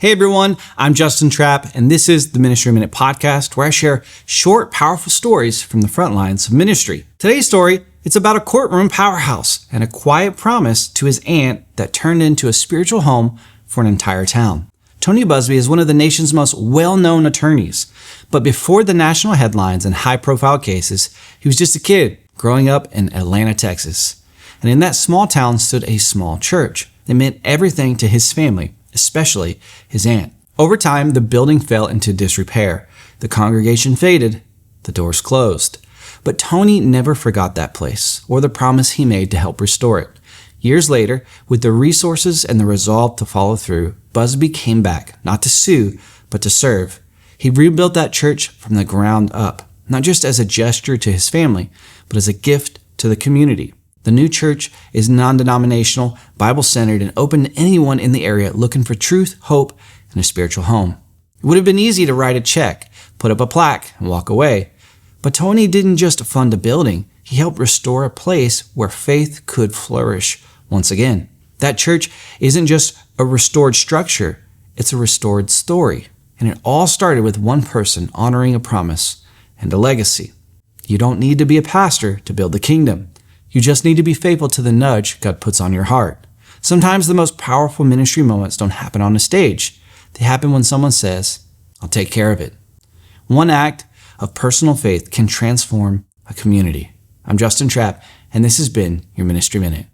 Hey everyone, I'm Justin Trapp, and this is the Ministry Minute Podcast, where I share short, powerful stories from the front lines of ministry. Today's story, it's about a courtroom powerhouse and a quiet promise to his aunt that turned into a spiritual home for an entire town. Tony Buzbee is one of the nation's most well-known attorneys, but before the national headlines and high-profile cases, he was just a kid growing up in Atlanta, Texas. And in that small town stood a small church that meant everything to his family, especially his aunt. Over time, the building fell into disrepair. The congregation faded. The doors closed. But Tony never forgot that place or the promise he made to help restore it. Years later, with the resources and the resolve to follow through, Buzbee came back, not to sue, but to serve. He rebuilt that church from the ground up, not just as a gesture to his family, but as a gift to the community. The new church is non-denominational, Bible-centered, and open to anyone in the area looking for truth, hope, and a spiritual home. It would have been easy to write a check, put up a plaque, and walk away. But Tony didn't just fund a building. He helped restore a place where faith could flourish once again. That church isn't just a restored structure, it's a restored story. And it all started with one person honoring a promise and a legacy. You don't need to be a pastor to build the kingdom. You just need to be faithful to the nudge God puts on your heart. Sometimes the most powerful ministry moments don't happen on a stage. They happen when someone says, "I'll take care of it." One act of personal faith can transform a community. I'm Justin Trapp, and this has been your Ministry Minute.